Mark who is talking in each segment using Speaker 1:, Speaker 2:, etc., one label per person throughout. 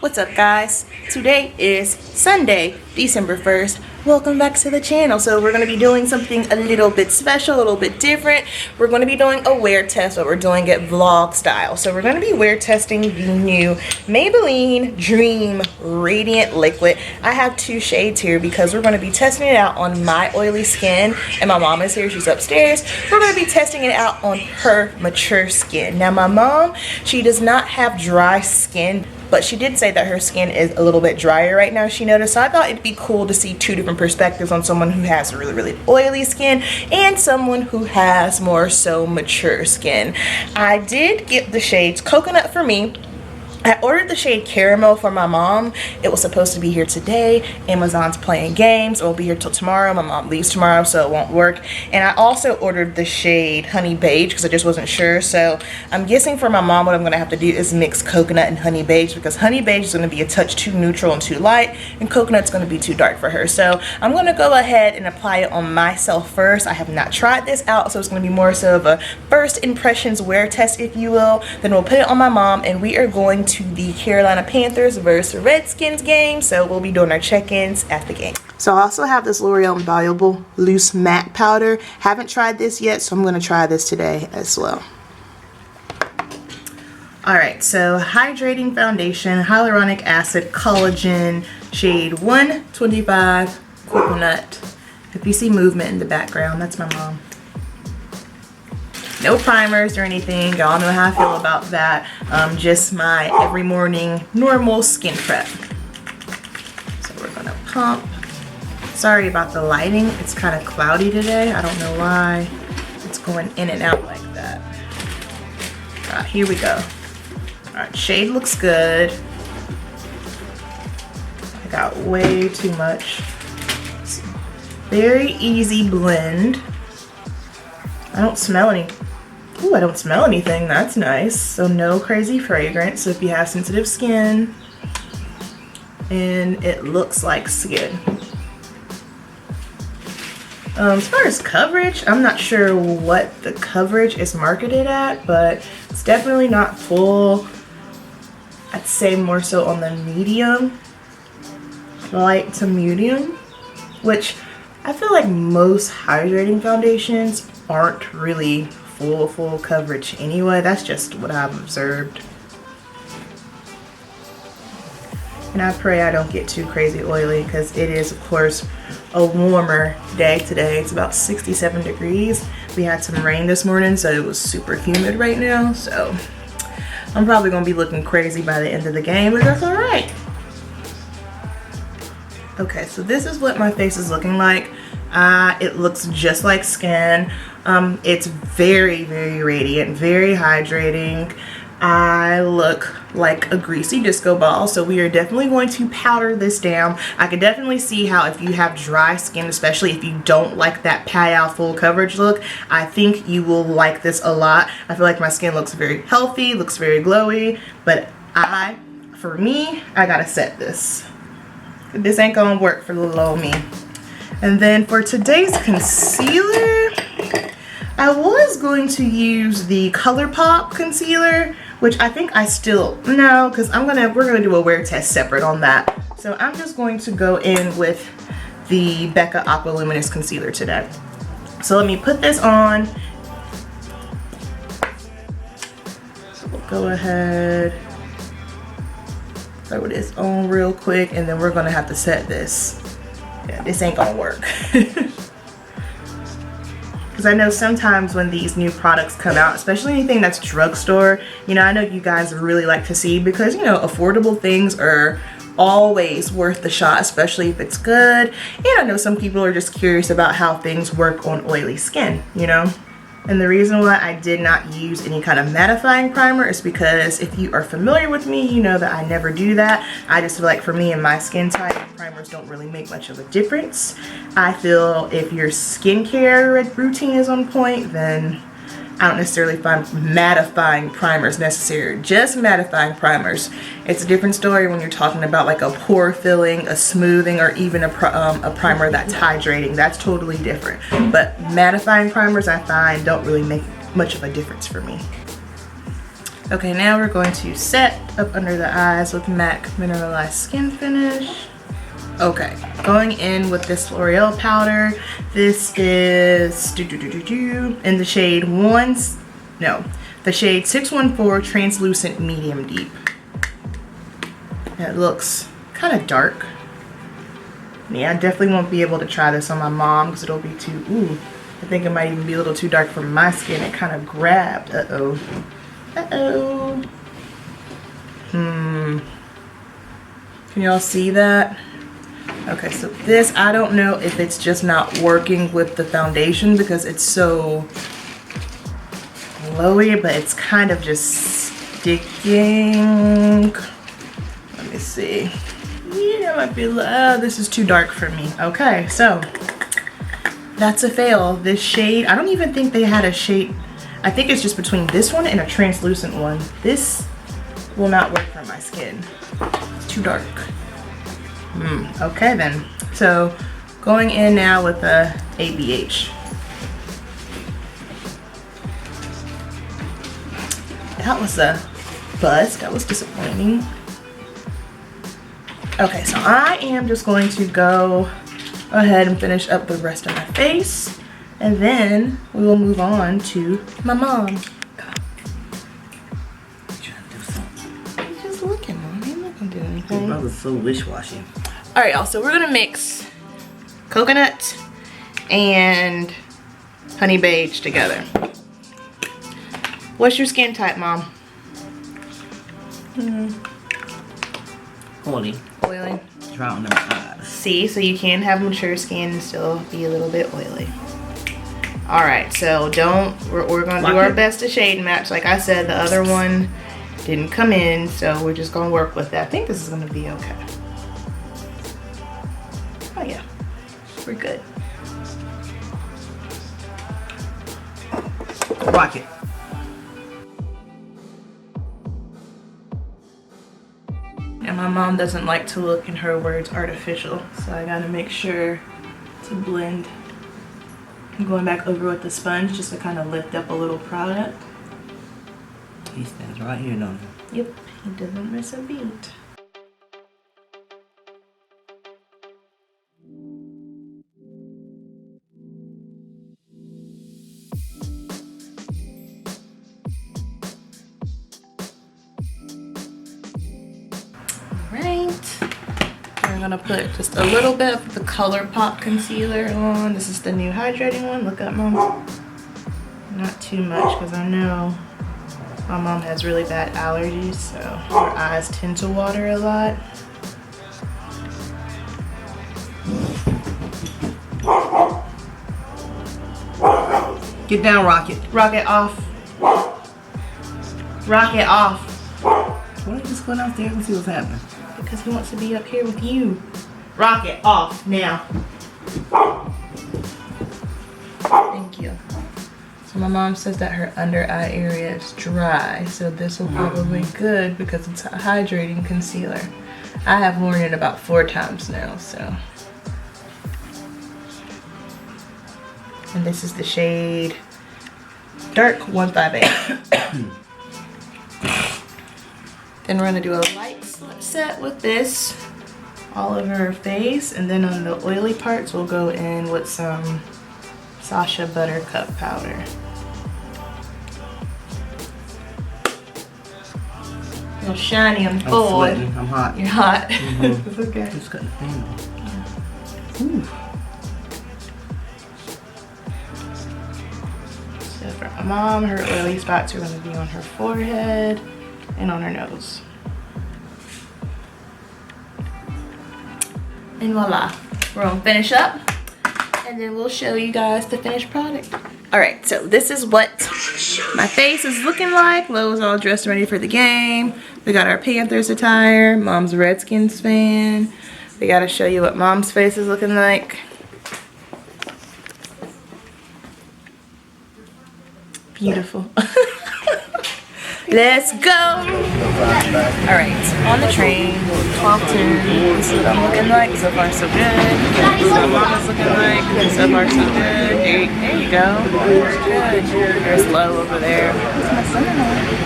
Speaker 1: What's up, guys? Today is Sunday, December 1st. Welcome back to the channel. So we're going to be doing something a little bit special, a little bit different. We're going to be doing a wear test, but we're doing it vlog style. So we're going to be wear testing the new Maybelline Dream Radiant Liquid. I have two shades here because we're going to be testing it out on my oily skin, and my mom is here, she's upstairs. We're going to be testing it out on her mature skin. Now my mom, she does not have dry skin, but she did say that her skin is a little bit drier right now, she noticed. So I thought it'd be cool to see two different perspectives on someone who has really oily skin and someone who has more so mature skin. I did get the shades Coconut for me. I ordered the shade Caramel for my mom. It was supposed to be here today. Amazon's playing games. It won't be here till tomorrow. My mom leaves tomorrow, so it won't work. And I also ordered the shade Honey Beige because I just wasn't sure. So I'm guessing for my mom what I'm going to have to do is mix Coconut and Honey Beige, because Honey Beige is going to be a touch too neutral and too light, and Coconut's going to be too dark for her. So I'm going to go ahead and apply it on myself first. I have not tried this out, so it's going to be more so of a first impressions wear test, if you will. Then we'll put it on my mom, and we are going to the Carolina Panthers versus Redskins game, so we'll be doing our check-ins at the game. So I also have this L'Oreal Invaluable Loose Matte Powder. Haven't tried this yet, so I'm going to try this today as well. Alright, so Hydrating Foundation, Hyaluronic Acid, Collagen, shade 125, Coconut. If you see movement in the background, that's my mom. No primers or anything. Y'all know how I feel about that. Just my every morning normal skin prep. So we're gonna pump. Sorry about the lighting. It's kind of cloudy today. I don't know why it's going in and out like that. All right, here we go. All right, shade looks good. I got way too much. Very easy blend. I don't smell any. Ooh, I don't smell anything. That's nice. So no crazy fragrance. So if you have sensitive skin, and it looks like skin. As far as coverage, I'm not sure what the coverage is marketed at, but it's definitely not full. I'd say more so on the medium, light to medium, which I feel like most hydrating foundations aren't really full coverage anyway. That's just what I've observed. And I pray I don't get too crazy oily, because it is of course a warmer day today. It's about 67 degrees. We had some rain this morning, so it was super humid right now. So I'm probably gonna be looking crazy by the end of the game, but that's all right. Okay, so this is what my face is looking like. It looks just like skin. It's very radiant, very hydrating. I look like a greasy disco ball, so we are definitely going to powder this down. I can definitely see how if you have dry skin, especially if you don't like that payal full coverage look, I think you will like this a lot. I feel like my skin looks very healthy, looks very glowy, but for me, I gotta set this. This ain't gonna work for little old me. And then for today's concealer, I was going to use the ColourPop concealer, which I think I still, no, because we're gonna do a wear test separate on that. So I'm just going to go in with the Becca Aqua Luminous concealer today. So let me put this on. So we'll go ahead, throw this on real quick, and then we're gonna have to set this. Yeah, this ain't gonna work. Because I know sometimes when these new products come out, especially anything that's drugstore, you know, I know you guys really like to see, because, you know, affordable things are always worth the shot, especially if it's good. And I know some people are just curious about how things work on oily skin, you know. And the reason why I did not use any kind of mattifying primer is because if you are familiar with me, you know that I never do that. I just feel like for me and my skin type, primers don't really make much of a difference. I feel if your skincare routine is on point, then I don't necessarily find mattifying primers necessary. Just mattifying primers. It's a different story when you're talking about like a pore filling, a smoothing, or even a primer that's hydrating. That's totally different. But mattifying primers, I find, don't really make much of a difference for me. Okay, now we're going to set up under the eyes with MAC Mineralized Skin Finish. Okay, going in with this L'Oreal powder. This is in the shade the shade 614 Translucent Medium Deep. It looks kind of dark. Yeah, I definitely won't be able to try this on my mom because it'll be too, I think it might even be a little too dark for my skin. It kind of grabbed. Uh-oh. Uh-oh. Can y'all see that? Okay, so this, I don't know if it's just not working with the foundation because it's so glowy, but it's kind of just sticking. Let me see. Yeah, it might be, this is too dark for me. Okay, so that's a fail. This shade, I don't even think they had a shade. I think it's just between this one and a translucent one. This will not work for my skin. It's too dark. Okay then. So going in now with the ABH. That was a buzz. That was disappointing. Okay, so I am just going to go ahead and finish up the rest of my face, and then we will move on to my mom.
Speaker 2: You trying to do something?
Speaker 1: He's just looking, Mom. He's not gonna do anything.
Speaker 2: Your brother's so wish-washy.
Speaker 1: All right, y'all. So we're gonna mix coconut and honey beige together. What's your skin type, Mom?
Speaker 2: Oily.
Speaker 1: Oily.
Speaker 2: Try on them eyes.
Speaker 1: See, so you can have mature skin and still be a little bit oily. All right, so we're gonna do our best to shade match. Like I said, the other one didn't come in, so we're just gonna work with that. I think this is gonna be okay. Oh yeah, we're good.
Speaker 2: Rock it.
Speaker 1: And my mom doesn't like to look, in her words, artificial, so I gotta make sure to blend. I'm going back over with the sponge just to kind of lift up a little product.
Speaker 2: He stands right here, don't he?
Speaker 1: Yep, he doesn't miss a beat. We're gonna put just a little bit of the ColourPop concealer on. This is the new hydrating one. Look up, Mom. Not too much because I know my mom has really bad allergies, so her eyes tend to water a lot.
Speaker 2: Get down, Rocket.
Speaker 1: Rocket off. Rocket off.
Speaker 2: Why don't you just go downstairs and see what's happening?
Speaker 1: Because he wants to be up here with you. Rocket off now. Thank you. So my mom says that her under eye area is dry, so this will probably be good because it's a hydrating concealer. I have worn it about 4 times now, so. And this is the shade Dark 158. Then we're gonna do a light set with this all over her face, and then on the oily parts we'll go in with some Sacha Buttercup powder. A little shiny on the forehead.
Speaker 2: I'm sweating. I'm hot.
Speaker 1: You're hot.
Speaker 2: Mm-hmm.
Speaker 1: It's okay.
Speaker 2: Just cutting the fan on. Ooh.
Speaker 1: So for my mom, her oily spots are gonna be on her forehead and on her nose. And voila, we're gonna finish up and then we'll show you guys the finished product. All right, so this is what my face is looking like. Lo's all dressed and ready for the game. We got our Panthers attire, Mom's Redskins fan. We gotta show you what Mom's face is looking like. Beautiful. Let's go! Alright, on the train, 12:10. This is what I'm looking like. So far, so good. This is what Mama's looking like. So far, so good. There you go. Good. There's Low over there.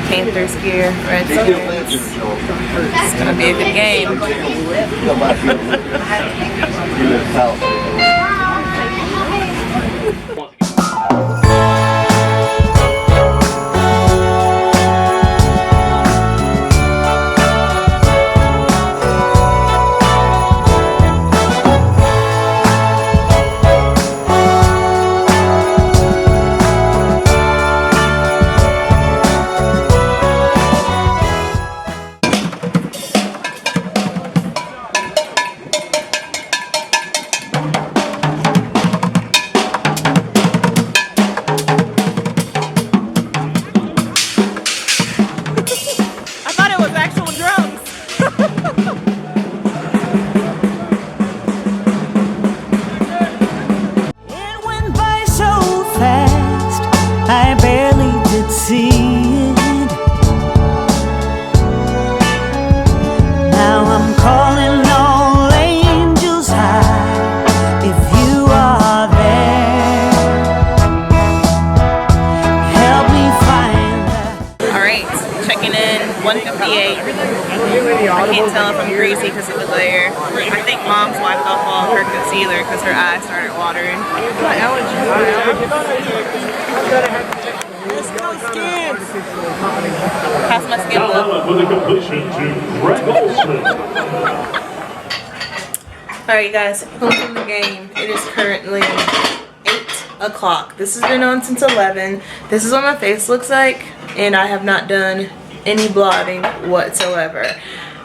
Speaker 1: Panthers gear, red skins. It's gonna be a good game. I can't tell if I'm greasy because of the glare. I think Mom's wiped off all of her concealer because her eyes started watering. Let's go, skins! How's my skin look? Alright guys, closing the game. It is currently 8 o'clock. This has been on since 11. This is what my face looks like, and I have not done any blotting whatsoever.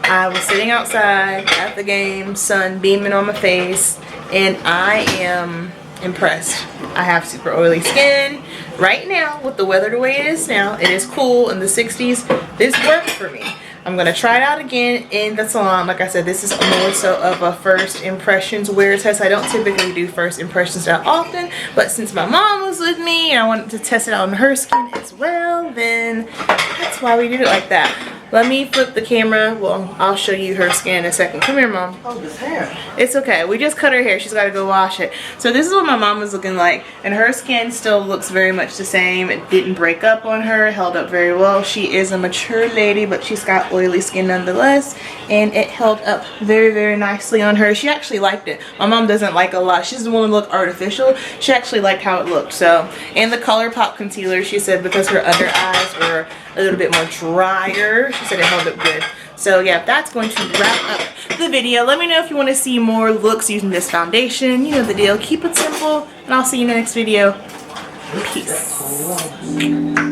Speaker 1: I was sitting outside at the game, sun beaming on my face, and I am impressed. I have super oily skin. Right now, with the weather the way it is now, it is cool in the 60s. This works for me. I'm going to try it out again in the salon. Like I said, this is more so of a first impressions wear test. I don't typically do first impressions that often, but since my mom was with me and I wanted to test it out on her skin as well, then that's why we did it like that. Let me flip the camera. Well, I'll show you her skin in a second. Come here, Mom.
Speaker 2: Oh, this hair.
Speaker 1: It's okay. We just cut her hair. She's got to go wash it. So this is what my mom was looking like. And her skin still looks very much the same. It didn't break up on her. It held up very well. She is a mature lady, but she's got oily skin nonetheless. And it held up very, very nicely on her. She actually liked it. My mom doesn't like a lot. She doesn't want to look artificial. She actually liked how it looked. So, and the ColourPop concealer, she said because her under eyes were a little bit more drier, she said it held up good. So yeah, that's going to wrap up the video. Let me know if you want to see more looks using this foundation. You know the deal. Keep it simple, and I'll see you in the next video. Peace.